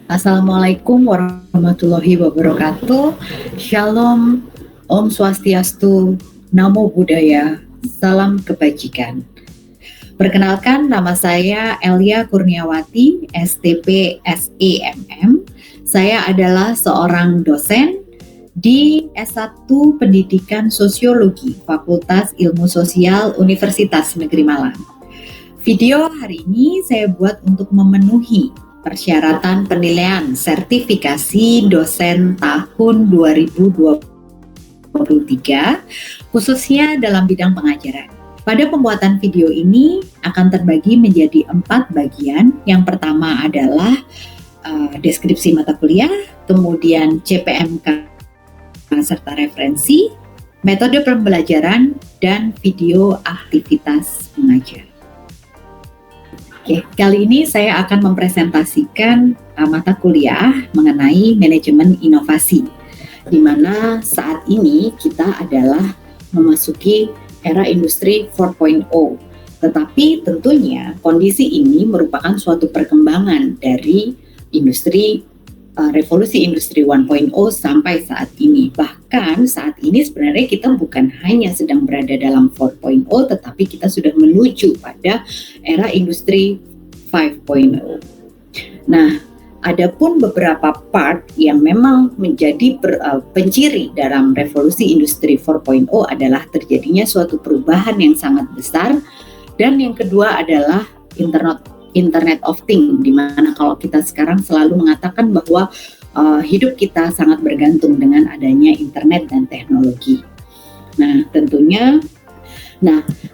Assalamualaikum warahmatullahi wabarakatuh. Shalom, Om Swastiastu, Namo Buddhaya, Salam Kebajikan. Perkenalkan, nama saya Elia Kurniawati, STP SEMM. Saya adalah seorang dosen di S1 Pendidikan Sosiologi, Fakultas Ilmu Sosial Universitas Negeri Malang. Video hari ini saya buat untuk memenuhi persyaratan penilaian sertifikasi dosen tahun 2023, khususnya dalam bidang pengajaran. Pada pembuatan video ini akan terbagi menjadi 4 bagian. Yang pertama adalah deskripsi mata kuliah, kemudian CPMK serta referensi, metode pembelajaran, dan video aktivitas mengajar. Oke, kali ini saya akan mempresentasikan mata kuliah mengenai manajemen inovasi, di mana saat ini kita adalah memasuki era industri 4.0. Tetapi tentunya kondisi ini merupakan suatu perkembangan dari revolusi industri 1.0 sampai saat ini. Bahkan saat ini sebenarnya kita bukan hanya sedang berada dalam 4.0, tetapi kita sudah menuju pada era industri 5.0. Nah, adapun beberapa part yang memang menjadi penciri dalam revolusi industri 4.0 adalah terjadinya suatu perubahan yang sangat besar, dan yang kedua adalah Internet of Things, di mana kalau kita sekarang selalu mengatakan bahwa hidup kita sangat bergantung dengan adanya internet dan teknologi. Nah, tentunya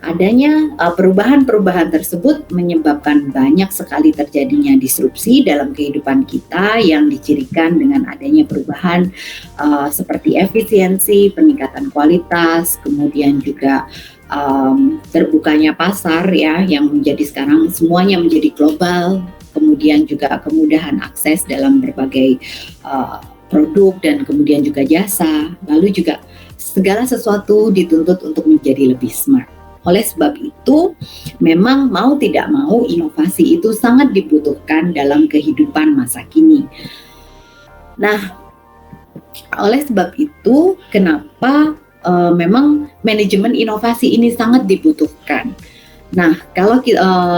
adanya perubahan-perubahan tersebut menyebabkan banyak sekali terjadinya disrupsi dalam kehidupan kita yang dicirikan dengan adanya perubahan seperti efisiensi, peningkatan kualitas, kemudian juga terbukanya pasar ya, yang menjadi sekarang semuanya menjadi global, kemudian juga kemudahan akses dalam berbagai produk dan kemudian juga jasa, lalu juga segala sesuatu dituntut untuk menjadi lebih smart. Oleh sebab itu, memang mau tidak mau inovasi itu sangat dibutuhkan dalam kehidupan masa kini. Nah, oleh sebab itu, kenapa memang manajemen inovasi ini sangat dibutuhkan. Nah, kalau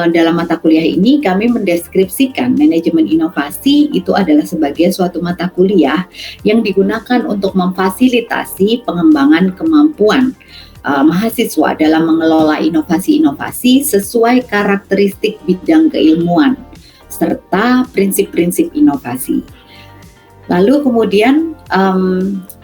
dalam mata kuliah ini kami mendeskripsikan manajemen inovasi itu adalah sebagai suatu mata kuliah yang digunakan untuk memfasilitasi pengembangan kemampuan mahasiswa dalam mengelola inovasi-inovasi sesuai karakteristik bidang keilmuan serta prinsip-prinsip inovasi. Lalu kemudian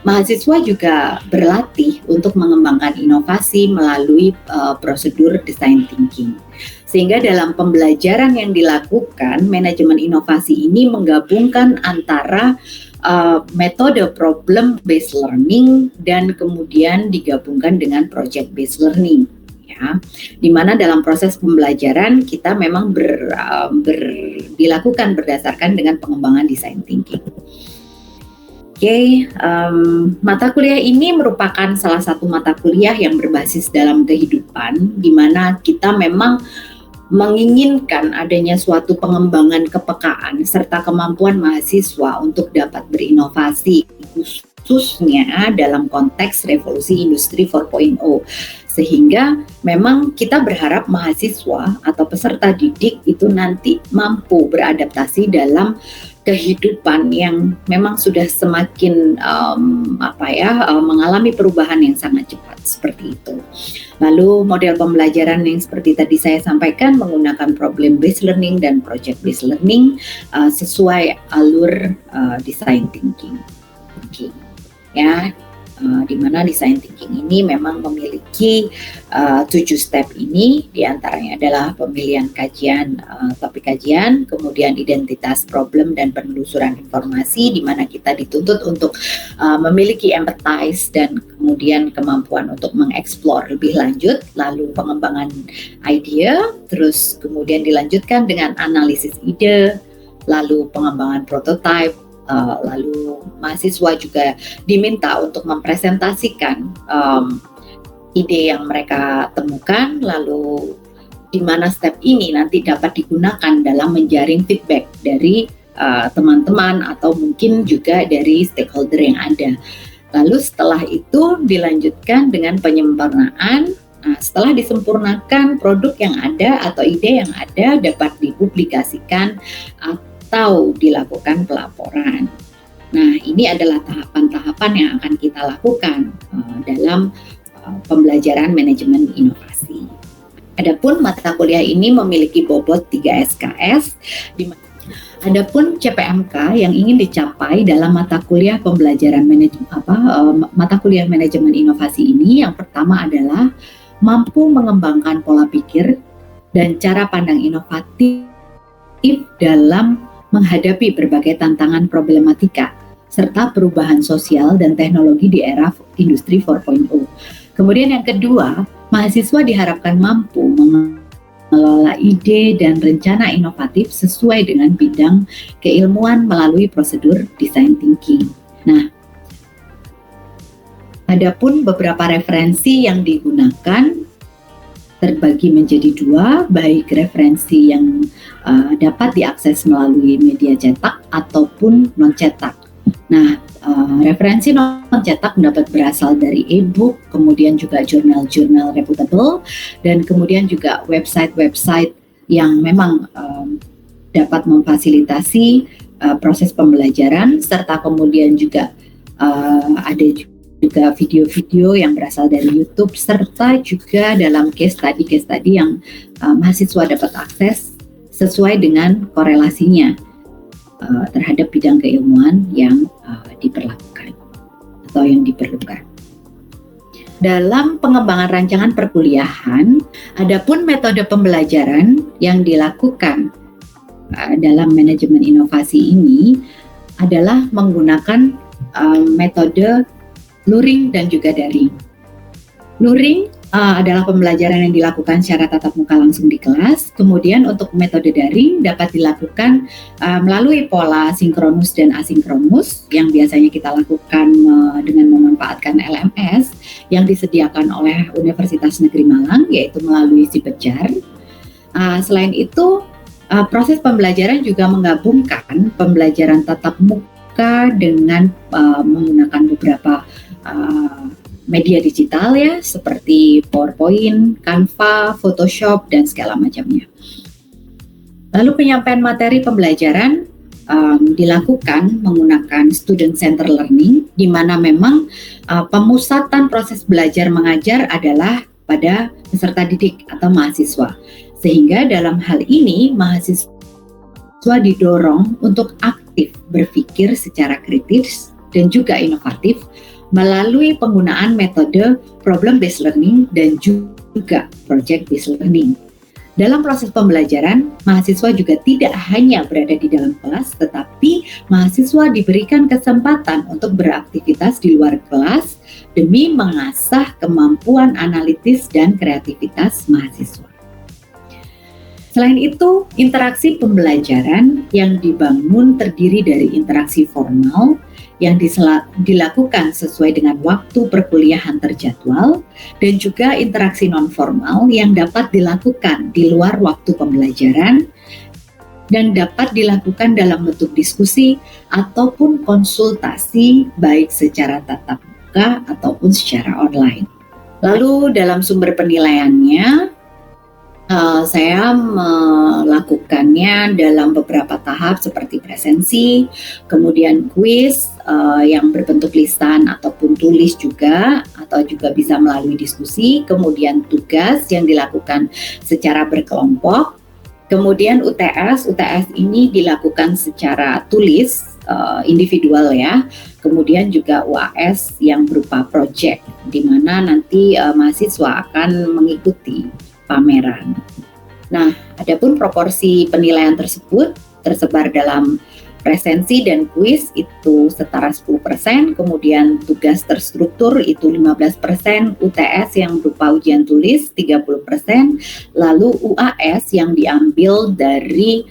mahasiswa juga berlatih untuk mengembangkan inovasi melalui prosedur design thinking. Sehingga dalam pembelajaran yang dilakukan, manajemen inovasi ini menggabungkan antara metode problem based learning dan kemudian digabungkan dengan project based learning. Ya, di mana dalam proses pembelajaran kita memang dilakukan berdasarkan dengan pengembangan design thinking. Mata kuliah ini merupakan salah satu mata kuliah yang berbasis dalam kehidupan, di mana kita memang menginginkan adanya suatu pengembangan kepekaan serta kemampuan mahasiswa untuk dapat berinovasi, khususnya dalam konteks revolusi industri 4.0. Sehingga memang kita berharap mahasiswa atau peserta didik itu nanti mampu beradaptasi dalam kehidupan yang memang sudah semakin mengalami perubahan yang sangat cepat seperti itu. Lalu model pembelajaran yang seperti tadi saya sampaikan menggunakan problem based learning dan project based learning sesuai alur design thinking. Ya. Di mana design thinking ini memang memiliki 7 step ini, diantaranya adalah pemilihan kajian, topik kajian, kemudian identitas problem dan penelusuran informasi, di mana kita dituntut untuk memiliki empathize dan kemudian kemampuan untuk mengeksplor lebih lanjut, lalu pengembangan ide, terus kemudian dilanjutkan dengan analisis ide, lalu pengembangan prototype. Lalu mahasiswa juga diminta untuk mempresentasikan ide yang mereka temukan, lalu di mana step ini nanti dapat digunakan dalam menjaring feedback dari teman-teman atau mungkin juga dari stakeholder yang ada. Lalu setelah itu dilanjutkan dengan penyempurnaan. Nah, setelah disempurnakan, produk yang ada atau ide yang ada dapat dipublikasikan atau dilakukan pelaporan. Nah, ini adalah tahapan-tahapan yang akan kita lakukan dalam pembelajaran manajemen inovasi. Adapun mata kuliah ini memiliki bobot 3 SKS. Adapun CPMK yang ingin dicapai dalam mata kuliah pembelajaran mata kuliah manajemen inovasi ini, yang pertama adalah mampu mengembangkan pola pikir dan cara pandang inovatif dalam menghadapi berbagai tantangan problematika serta perubahan sosial dan teknologi di era industri 4.0. Kemudian yang kedua, mahasiswa diharapkan mampu mengelola ide dan rencana inovatif sesuai dengan bidang keilmuan melalui prosedur design thinking. Nah, adapun beberapa referensi yang digunakan terbagi menjadi dua, baik referensi yang dapat diakses melalui media cetak ataupun non-cetak. Nah, referensi non-cetak dapat berasal dari e-book, kemudian juga jurnal-jurnal reputable, dan kemudian juga website-website yang memang dapat memfasilitasi proses pembelajaran, serta kemudian juga ada juga video-video yang berasal dari YouTube, serta juga dalam case study yang mahasiswa dapat akses sesuai dengan korelasinya terhadap bidang keilmuan yang diperlakukan atau yang diperlukan. Dalam pengembangan rancangan perkuliahan, adapun metode pembelajaran yang dilakukan dalam manajemen inovasi ini adalah menggunakan metode luring dan juga daring. Luring adalah pembelajaran yang dilakukan secara tatap muka langsung di kelas. Kemudian untuk metode daring dapat dilakukan melalui pola sinkronus dan asinkronus yang biasanya kita lakukan dengan memanfaatkan LMS yang disediakan oleh Universitas Negeri Malang, yaitu melalui si Bejar. Selain itu, proses pembelajaran juga menggabungkan pembelajaran tatap muka dengan menggunakan beberapa media digital ya, seperti PowerPoint, Canva, Photoshop, dan segala macamnya. Lalu penyampaian materi pembelajaran dilakukan menggunakan student center learning, di mana memang pemusatan proses belajar mengajar adalah pada peserta didik atau mahasiswa. Sehingga dalam hal ini mahasiswa didorong untuk aktif berpikir secara kritis dan juga inovatif melalui penggunaan metode problem-based learning dan juga project-based learning. Dalam proses pembelajaran, mahasiswa juga tidak hanya berada di dalam kelas, tetapi mahasiswa diberikan kesempatan untuk beraktivitas di luar kelas demi mengasah kemampuan analitis dan kreativitas mahasiswa. Selain itu, interaksi pembelajaran yang dibangun terdiri dari interaksi formal yang dilakukan sesuai dengan waktu perkuliahan terjadwal, dan juga interaksi non-formal yang dapat dilakukan di luar waktu pembelajaran dan dapat dilakukan dalam bentuk diskusi ataupun konsultasi baik secara tatap muka ataupun secara online. Lalu dalam sumber penilaiannya, saya melakukannya dalam beberapa tahap seperti presensi, kemudian kuis yang berbentuk lisan ataupun tulis juga, atau juga bisa melalui diskusi, kemudian tugas yang dilakukan secara berkelompok, kemudian UTS ini dilakukan secara tulis, individual ya, kemudian juga UAS yang berupa project, di mana nanti mahasiswa akan mengikuti pameran. Nah, adapun proporsi penilaian tersebut tersebar dalam presensi dan kuis itu setara 10%, kemudian tugas terstruktur itu 15%, UTS yang berupa ujian tulis 30%, lalu UAS yang diambil dari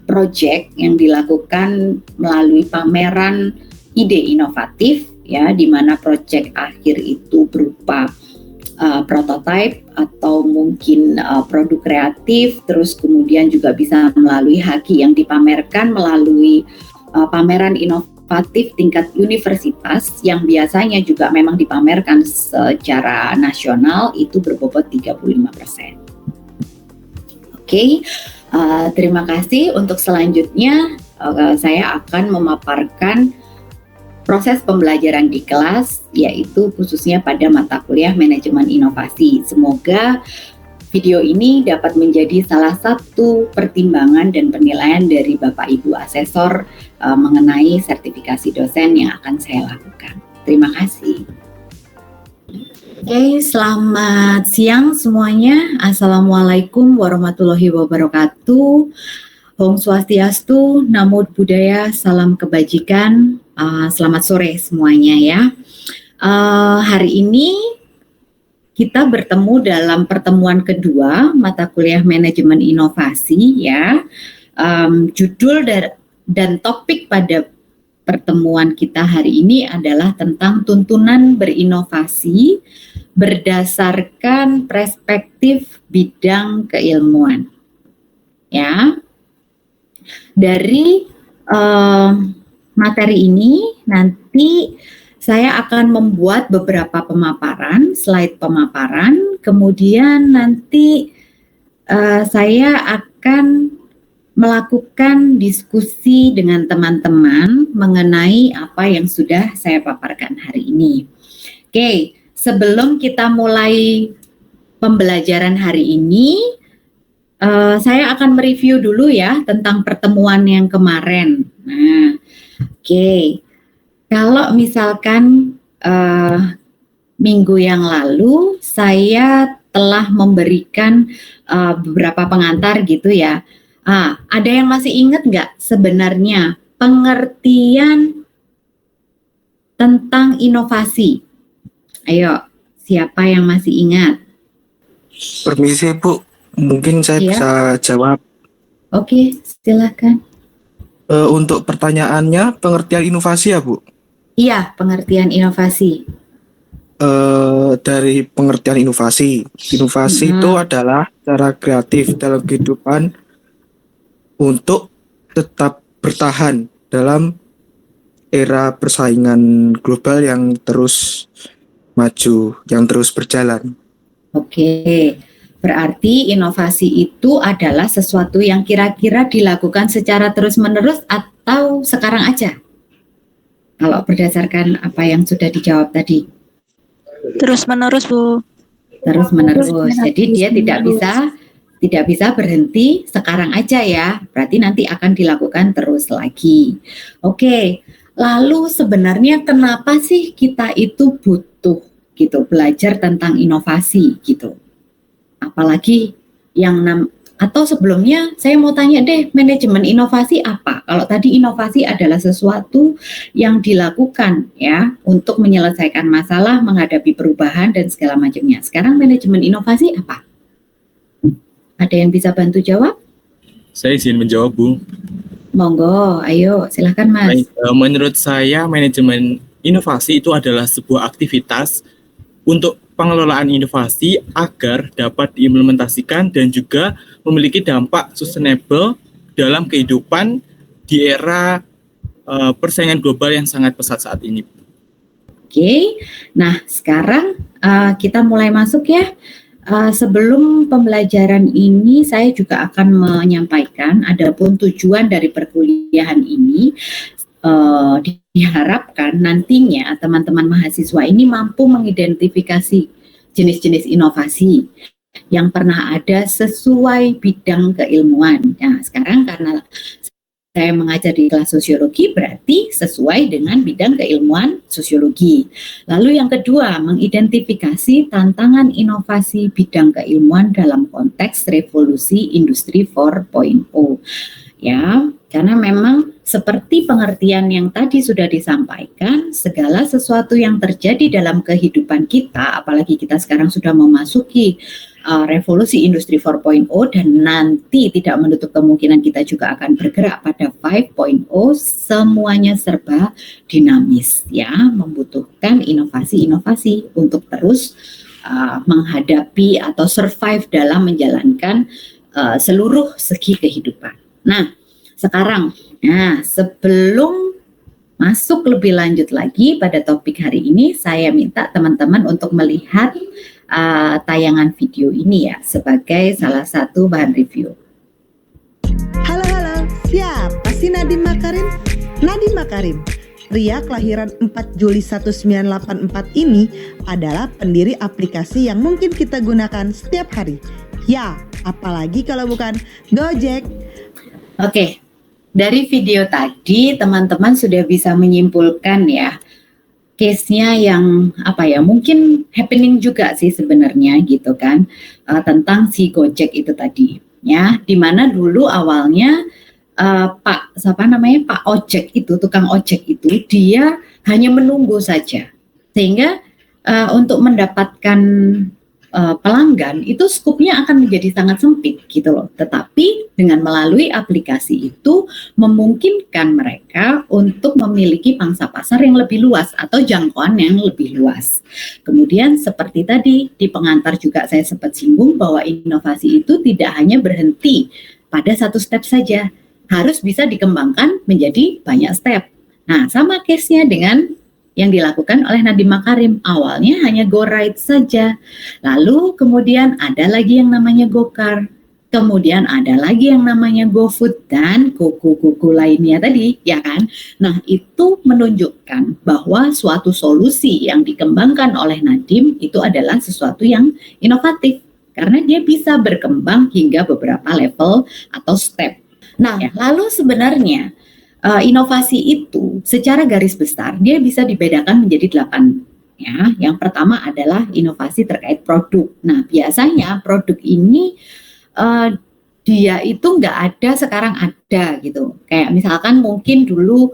project yang dilakukan melalui pameran ide inovatif ya, di mana project akhir itu berupa prototype atau mungkin produk kreatif, terus kemudian juga bisa melalui haki yang dipamerkan melalui pameran inovatif tingkat universitas yang biasanya juga memang dipamerkan secara nasional itu berbobot 35%. Oke, terima kasih. Untuk selanjutnya saya akan memaparkan proses pembelajaran di kelas, yaitu khususnya pada mata kuliah manajemen inovasi. Semoga video ini dapat menjadi salah satu pertimbangan dan penilaian dari Bapak Ibu asesor mengenai sertifikasi dosen yang akan saya lakukan. Terima kasih. Oke, selamat siang semuanya. Assalamualaikum warahmatullahi wabarakatuh. Om Swastiastu, Namo Buddhaya, salam kebajikan. Selamat sore semuanya ya. Hari ini kita bertemu dalam pertemuan kedua mata kuliah manajemen inovasi ya. Judul dan topik pada pertemuan kita hari ini adalah tentang tuntunan berinovasi berdasarkan perspektif bidang keilmuan. Ya. Dari materi ini nanti saya akan membuat beberapa pemaparan, slide pemaparan, kemudian nanti saya akan melakukan diskusi dengan teman-teman mengenai apa yang sudah saya paparkan hari ini. Oke, sebelum kita mulai pembelajaran hari ini, saya akan mereview dulu ya tentang pertemuan yang kemarin. Nah, oke. Kalau misalkan minggu yang lalu saya telah memberikan beberapa pengantar gitu ya. Ada yang masih ingat nggak sebenarnya pengertian tentang inovasi? Ayo, siapa yang masih ingat? Permisi Bu, mungkin saya bisa jawab. Oke, silakan. Untuk pertanyaannya, pengertian inovasi ya Bu? Iya, pengertian inovasi. Dari pengertian inovasi itu adalah cara kreatif dalam kehidupan untuk tetap bertahan dalam era persaingan global yang terus maju, yang terus berjalan. Oke, berarti inovasi itu adalah sesuatu yang kira-kira dilakukan secara terus-menerus atau sekarang aja? Kalau berdasarkan apa yang sudah dijawab tadi. Terus-menerus, Bu. Terus-menerus. Jadi dia tidak bisa berhenti sekarang aja ya. Berarti nanti akan dilakukan terus lagi. Oke, lalu sebenarnya kenapa sih kita itu butuh gitu belajar tentang inovasi gitu? Apalagi yang atau sebelumnya saya mau tanya deh, manajemen inovasi apa? Kalau tadi inovasi adalah sesuatu yang dilakukan ya untuk menyelesaikan masalah, menghadapi perubahan dan segala macamnya. Sekarang manajemen inovasi apa? Ada yang bisa bantu jawab? Saya izin menjawab, Bu. Monggo, ayo silahkan Mas. Menurut saya manajemen inovasi itu adalah sebuah aktivitas untuk pengelolaan inovasi agar dapat diimplementasikan dan juga memiliki dampak sustainable dalam kehidupan di era persaingan global yang sangat pesat saat ini. Oke, nah sekarang kita mulai masuk ya. Sebelum pembelajaran ini saya juga akan menyampaikan adapun tujuan dari perkuliahan ini. Diharapkan nantinya teman-teman mahasiswa ini mampu mengidentifikasi jenis-jenis inovasi yang pernah ada sesuai bidang keilmuan. Nah, sekarang karena saya mengajar di kelas sosiologi berarti sesuai dengan bidang keilmuan sosiologi. Lalu yang kedua, mengidentifikasi tantangan inovasi bidang keilmuan dalam konteks revolusi industri 4.0. Ya, karena memang seperti pengertian yang tadi sudah disampaikan, segala sesuatu yang terjadi dalam kehidupan kita, apalagi kita sekarang sudah memasuki revolusi industri 4.0 dan nanti tidak menutup kemungkinan kita juga akan bergerak pada 5.0, semuanya serba dinamis ya, membutuhkan inovasi-inovasi untuk terus menghadapi atau survive dalam menjalankan seluruh segi kehidupan. Nah, sekarang, sebelum masuk lebih lanjut lagi pada topik hari ini, saya minta teman-teman untuk melihat tayangan video ini ya sebagai salah satu bahan review. Halo, siapa sih Nadiem Makarim? Nadiem Makarim, pria kelahiran 4 Juli 1984 ini adalah pendiri aplikasi yang mungkin kita gunakan setiap hari. Ya, apalagi kalau bukan Gojek. Oke, dari video tadi teman-teman sudah bisa menyimpulkan ya case-nya yang mungkin happening juga sih sebenarnya gitu kan, tentang si Gojek itu tadi ya, dimana dulu awalnya Pak ojek itu, tukang ojek itu dia hanya menunggu saja, sehingga untuk mendapatkan pelanggan itu skupnya akan menjadi sangat sempit gitu loh. Tetapi dengan melalui aplikasi itu memungkinkan mereka untuk memiliki pangsa pasar yang lebih luas atau jangkauan yang lebih luas. Kemudian seperti tadi di pengantar juga saya sempat singgung bahwa inovasi itu tidak hanya berhenti pada satu step saja, harus bisa dikembangkan menjadi banyak step. Nah, sama case-nya dengan yang dilakukan oleh Nadiem Makarim. Awalnya hanya GoRide saja, lalu kemudian ada lagi yang namanya GoCar, kemudian ada lagi yang namanya GoFood dan Gogo lainnya tadi, ya kan? Nah, itu menunjukkan bahwa suatu solusi yang dikembangkan oleh Nadiem itu adalah sesuatu yang inovatif, karena dia bisa berkembang hingga beberapa level atau step. Nah, lalu sebenarnya inovasi itu secara garis besar dia bisa dibedakan menjadi 8 ya. Yang pertama adalah inovasi terkait produk. Nah, biasanya produk ini dia itu nggak ada, sekarang ada gitu. Kayak misalkan mungkin dulu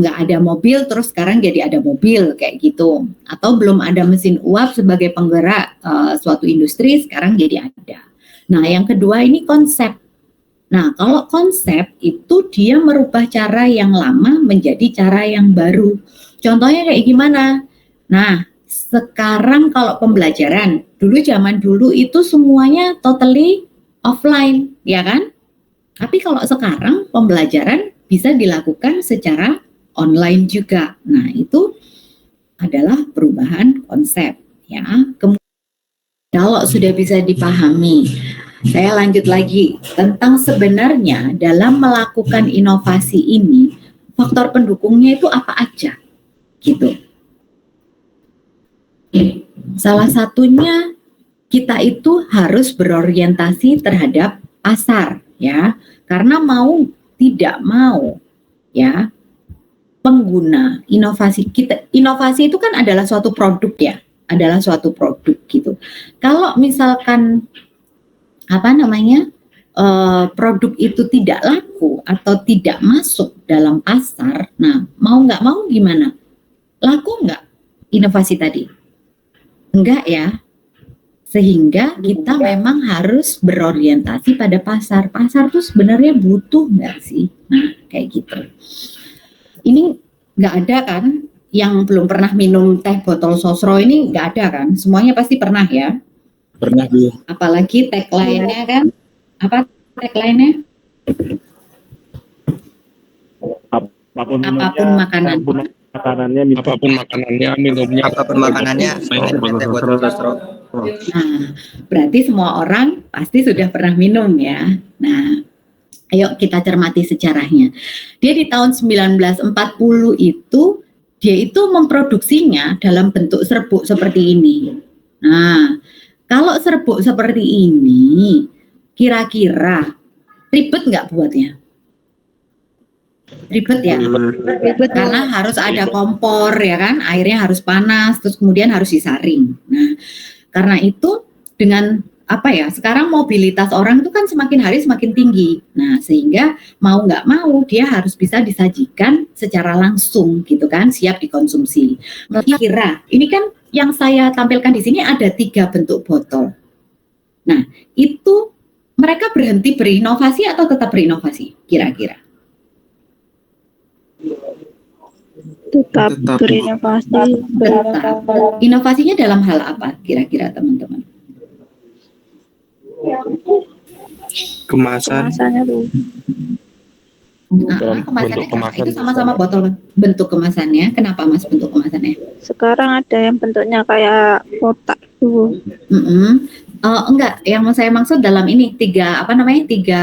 nggak ada mobil, terus sekarang jadi ada mobil kayak gitu. Atau belum ada mesin uap sebagai penggerak suatu industri, sekarang jadi ada. Nah, yang kedua ini konsep. Nah, kalau konsep itu dia merubah cara yang lama menjadi cara yang baru. Contohnya kayak gimana? Nah, sekarang kalau pembelajaran, zaman dulu itu semuanya totally offline, ya kan? Tapi kalau sekarang pembelajaran bisa dilakukan secara online juga. Nah, itu adalah perubahan konsep, ya. Kemudian kalau sudah bisa dipahami, saya lanjut lagi tentang sebenarnya dalam melakukan inovasi ini faktor pendukungnya itu apa aja gitu. Salah satunya kita itu harus berorientasi terhadap pasar ya, karena mau tidak mau ya pengguna inovasi itu kan adalah suatu produk ya, adalah suatu produk gitu. Kalau misalkan produk itu tidak laku atau tidak masuk dalam pasar, nah mau nggak mau gimana? Laku nggak inovasi tadi? Enggak ya. Sehingga kita memang harus berorientasi pada pasar. Pasar tuh sebenarnya butuh nggak sih? Nah kayak gitu. Ini nggak ada kan? Yang belum pernah minum teh botol sosro ini nggak ada kan? Semuanya pasti pernah ya? Pernah Bu. Apalagi tagline-nya kan? Apa tagline-nya? Apapun makanannya, minumnya. Nah, berarti semua orang pasti sudah pernah minum ya. Nah, ayo kita cermati sejarahnya. Dia di tahun 1940 itu, dia itu memproduksinya dalam bentuk serbuk seperti ini. Nah, kalau serbuk seperti ini, kira-kira ribet nggak buatnya? Ribet ya? Ribet karena harus ada kompor ya kan, airnya harus panas, terus kemudian harus disaring. Nah, karena itu dengan sekarang mobilitas orang itu kan semakin hari semakin tinggi. Nah, sehingga mau nggak mau dia harus bisa disajikan secara langsung gitu kan, siap dikonsumsi. Kira ini kan yang saya tampilkan di sini ada 3 bentuk botol. Nah, itu mereka berhenti berinovasi atau tetap berinovasi kira-kira? Tetap Tetap. berinovasi. Tetap. Inovasinya dalam hal apa kira-kira teman-teman? Kemasan. Kemasannya Bu. Dalam Kemasannya bentuk kemasan itu sama-sama botol bentuk kemasannya. Kenapa Mas bentuk kemasannya? Sekarang ada yang bentuknya kayak kotak Bu. Enggak, yang saya maksud dalam ini tiga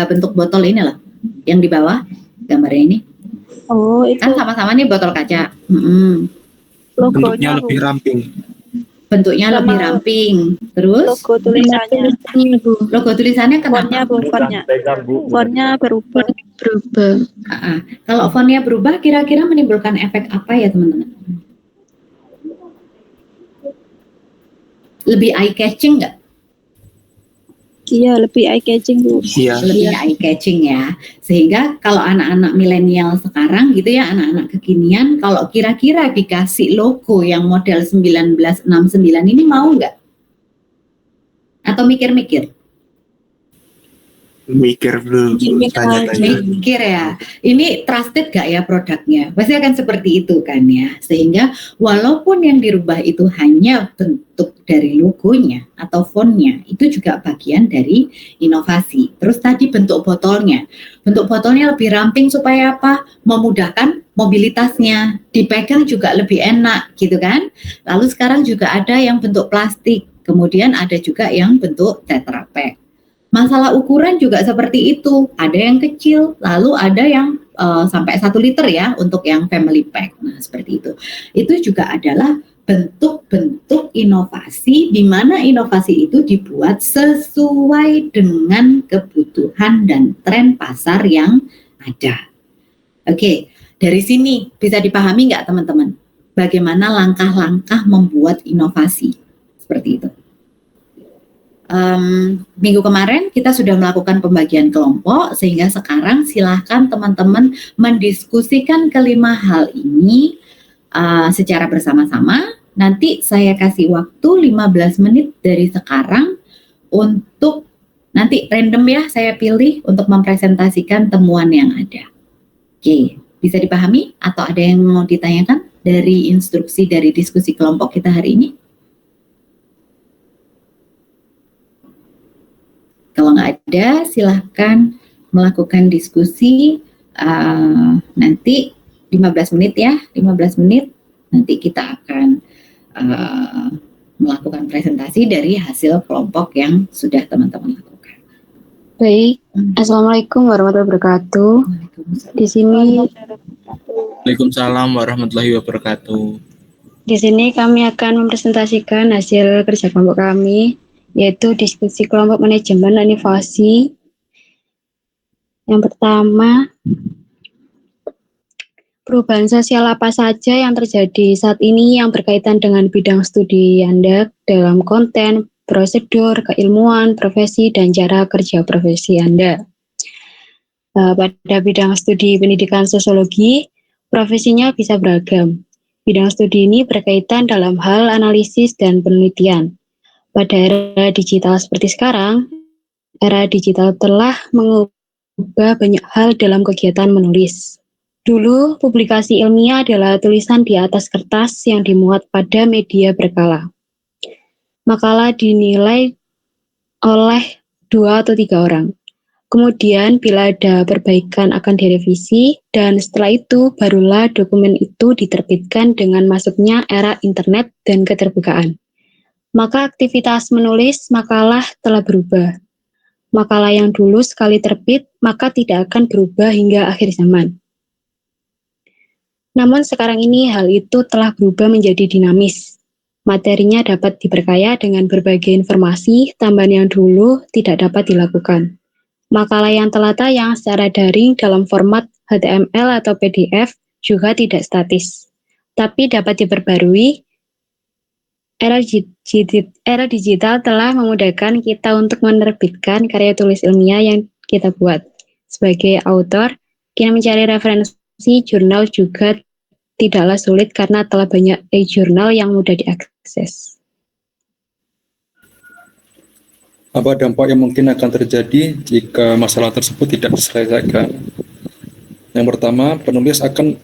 bentuk botol ini loh, yang di bawah gambarnya ini. Oh, itu Kan sama-sama nih botol kaca. Bentuknya logonya Bu. lebih ramping. Bentuknya Sama lebih ramping. Terus Logo tulisannya. logo tulisannya Fontnya kenapa? Bu, fontnya. Fontnya berubah. Kalau fontnya berubah, kira-kira menimbulkan efek apa ya teman-teman? Lebih eye catching nggak? Iya, lebih eye catching Bu. Iya. Lebih eye catching ya. Sehingga kalau anak-anak milenial sekarang gitu ya, anak-anak kekinian, kalau kira-kira dikasih logo yang model 1969 ini mau nggak? Atau mikir-mikir? Mikir dulu. Tanya-tanya. Mikir ya. Ini trusted gak ya produknya? Pasti akan seperti itu kan ya. Sehingga walaupun yang dirubah itu hanya bentuk dari logonya atau fontnya, itu juga bagian dari inovasi. Terus tadi bentuk botolnya. Bentuk botolnya lebih ramping supaya apa? Memudahkan mobilitasnya. Dipegang juga lebih enak gitu kan. Lalu sekarang juga ada yang bentuk plastik. Kemudian ada juga yang bentuk Tetra Pak. Masalah ukuran juga seperti itu. Ada yang kecil, lalu ada yang sampai 1 liter ya untuk yang family pack. Nah, seperti itu. Itu juga adalah bentuk-bentuk inovasi di mana inovasi itu dibuat sesuai dengan kebutuhan dan tren pasar yang ada. Oke, dari sini bisa dipahami nggak teman-teman? Bagaimana langkah-langkah membuat inovasi seperti itu? Minggu kemarin kita sudah melakukan pembagian kelompok, sehingga sekarang silahkan teman-teman mendiskusikan kelima hal ini secara bersama-sama. Nanti saya kasih waktu 15 menit dari sekarang untuk nanti random ya, saya pilih untuk mempresentasikan temuan yang ada. Oke, bisa dipahami atau ada yang mau ditanyakan dari instruksi dari diskusi kelompok kita hari ini? Kalau nggak ada, silahkan melakukan diskusi nanti 15 menit ya, 15 menit nanti kita akan melakukan presentasi dari hasil kelompok yang sudah teman-teman lakukan. Baik, Assalamualaikum warahmatullahi wabarakatuh. Di sini Waalaikumsalam warahmatullahi wabarakatuh. Di sini kami akan mempresentasikan hasil kerja kelompok kami, yaitu diskusi kelompok manajemen dan inovasi. Yang pertama, perubahan sosial apa saja yang terjadi saat ini yang berkaitan dengan bidang studi Anda dalam konten, prosedur, keilmuan, profesi, dan cara kerja profesi Anda. Pada bidang studi pendidikan sosiologi, profesinya bisa beragam. Bidang studi ini berkaitan dalam hal analisis dan penelitian. Pada era digital seperti sekarang, era digital telah mengubah banyak hal dalam kegiatan menulis. Dulu, publikasi ilmiah adalah tulisan di atas kertas yang dimuat pada media berkala. Makalah dinilai oleh 2 atau 3 orang. Kemudian, bila ada perbaikan akan direvisi, dan setelah itu barulah dokumen itu diterbitkan dengan masuknya era internet dan keterbukaan. Maka aktivitas menulis makalah telah berubah. Makalah yang dulu sekali terbit, maka tidak akan berubah hingga akhir zaman. Namun sekarang ini hal itu telah berubah menjadi dinamis. Materinya dapat diperkaya dengan berbagai informasi, tambahan yang dulu tidak dapat dilakukan. Makalah yang telah tayang secara daring dalam format HTML atau PDF juga tidak statis, tapi dapat diperbarui. Era digital telah memudahkan kita untuk menerbitkan karya tulis ilmiah yang kita buat. Sebagai autor, kita mencari referensi jurnal juga tidaklah sulit karena telah banyak e-jurnal yang mudah diakses. Apa dampak yang mungkin akan terjadi jika masalah tersebut tidak diselesaikan? Yang pertama, penulis akan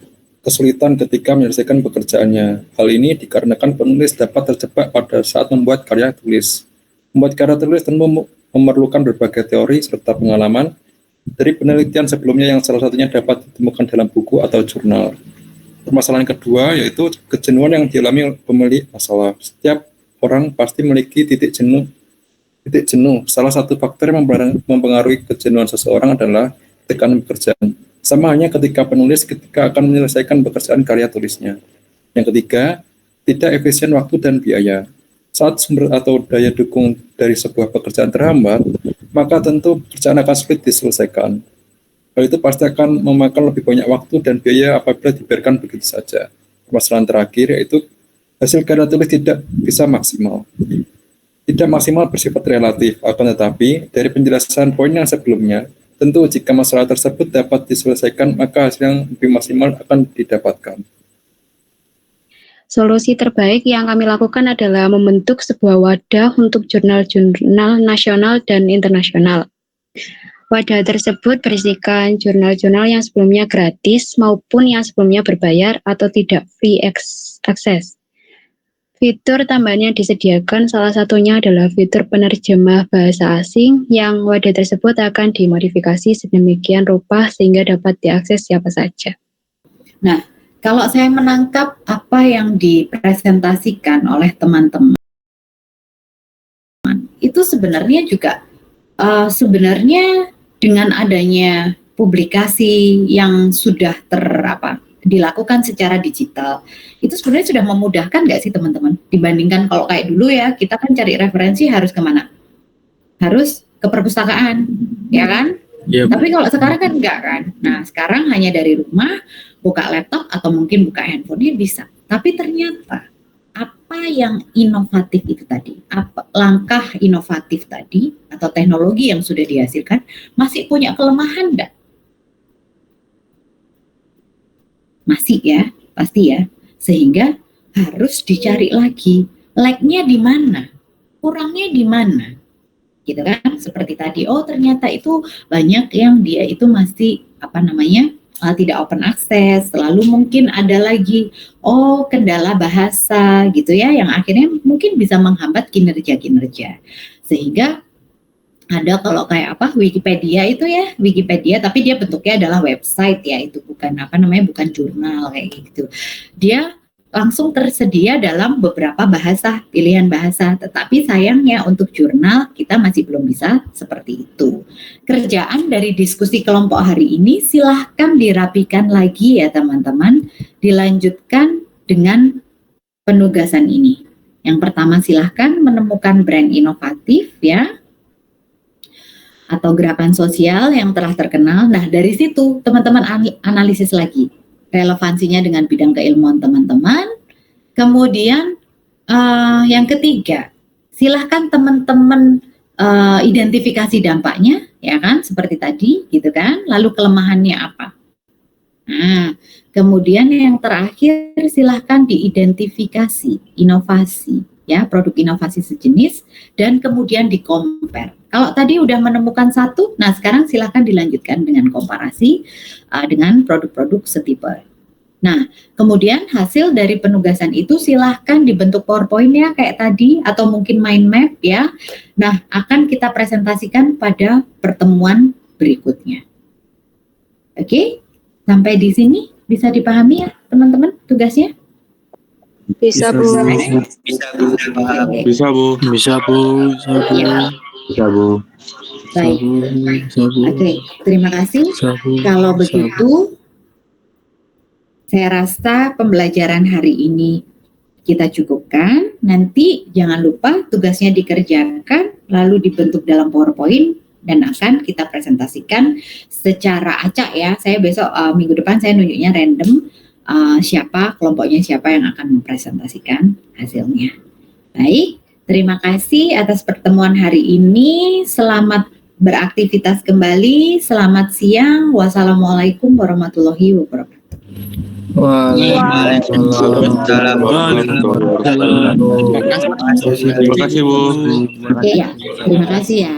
kesulitan ketika menyelesaikan pekerjaannya. Hal ini dikarenakan penulis dapat terjebak pada saat membuat karya tulis. Membuat karya tulis tentu memerlukan berbagai teori serta pengalaman dari penelitian sebelumnya yang salah satunya dapat ditemukan dalam buku atau jurnal. Permasalahan kedua yaitu kejenuhan yang dialami pemilik masalah. Setiap orang pasti memiliki titik jenuh. Salah satu faktor yang mempengaruhi kejenuhan seseorang adalah tekanan pekerjaan. Sama halnya ketika penulis ketika akan menyelesaikan pekerjaan karya tulisnya. Yang ketiga, tidak efisien waktu dan biaya. Saat sumber atau daya dukung dari sebuah pekerjaan terhambat, maka tentu pekerjaan akan sulit diselesaikan. Hal itu pasti akan memakan lebih banyak waktu dan biaya apabila dibiarkan begitu saja. Permasalahan terakhir yaitu hasil karya tulis tidak bisa maksimal. Tidak maksimal bersifat relatif, akan tetapi dari penjelasan poin yang sebelumnya, tentu jika masalah tersebut dapat diselesaikan, maka hasil yang lebih maksimal akan didapatkan. Solusi terbaik yang kami lakukan adalah membentuk sebuah wadah untuk jurnal-jurnal nasional dan internasional. Wadah tersebut berisikan jurnal-jurnal yang sebelumnya gratis maupun yang sebelumnya berbayar atau tidak free access. Fitur tambahan yang disediakan salah satunya adalah fitur penerjemah bahasa asing yang wadah tersebut akan dimodifikasi sedemikian rupa sehingga dapat diakses siapa saja. Nah, kalau saya menangkap apa yang dipresentasikan oleh teman-teman, itu sebenarnya juga sebenarnya dengan adanya publikasi yang sudah dilakukan secara digital, itu sebenarnya sudah memudahkan nggak sih teman-teman? Dibandingkan kalau kayak dulu ya, kita kan cari referensi harus kemana? Harus ke perpustakaan, ya kan? Yep. Tapi kalau sekarang kan enggak kan? Nah, sekarang hanya dari rumah, buka laptop atau mungkin buka handphonenya bisa. Tapi ternyata apa yang inovatif itu tadi, langkah inovatif tadi atau teknologi yang sudah dihasilkan masih punya kelemahan enggak? Masih ya, pasti ya. Sehingga harus dicari lagi, lag-nya di mana, kurangnya di mana, gitu kan? Seperti tadi, oh ternyata itu banyak yang dia itu masih tidak open access. Lalu mungkin ada lagi, kendala bahasa gitu ya, yang akhirnya mungkin bisa menghambat kinerja. Sehingga ada kalau kayak Wikipedia itu ya, Wikipedia tapi dia bentuknya adalah website ya, itu bukan bukan jurnal kayak gitu. Dia langsung tersedia dalam beberapa bahasa, pilihan bahasa, tetapi sayangnya untuk jurnal kita masih belum bisa seperti itu. Kerjaan dari diskusi kelompok hari ini silahkan dirapikan lagi ya teman-teman, dilanjutkan dengan penugasan ini. Yang pertama silahkan menemukan brand inovatif ya, atau gerakan sosial yang telah terkenal. Nah, dari situ teman-teman analisis lagi relevansinya dengan bidang keilmuan teman-teman. Kemudian yang ketiga, silahkan teman-teman identifikasi dampaknya, ya kan, seperti tadi, gitu kan. Lalu kelemahannya apa? Nah, kemudian yang terakhir silahkan diidentifikasi inovasi, ya, produk inovasi sejenis, dan kemudian di-compare. Kalau tadi udah menemukan satu, nah sekarang silahkan dilanjutkan dengan komparasi dengan produk-produk setipe. Nah, kemudian hasil dari penugasan itu silahkan dibentuk PowerPoint ya kayak tadi, atau mungkin mind map ya. Nah, akan kita presentasikan pada pertemuan berikutnya. Oke, sampai di sini bisa dipahami ya teman-teman tugasnya? Bisa, Bu. Bisa, Bu. Ya. Bisa, Bu. Baik. Oke, terima kasih. Kalau begitu, saya rasa pembelajaran hari ini kita cukupkan. Nanti jangan lupa tugasnya dikerjakan, lalu dibentuk dalam PowerPoint, dan akan kita presentasikan secara acak ya. Saya besok minggu depan saya nunjuknya random kelompoknya siapa yang akan mempresentasikan hasilnya. Baik, terima kasih atas pertemuan hari ini. Selamat beraktivitas kembali. Selamat siang. Wassalamualaikum warahmatullahi wabarakatuh. Waalaikumsalam. Terima kasih, Bu. Ya, terima kasih ya.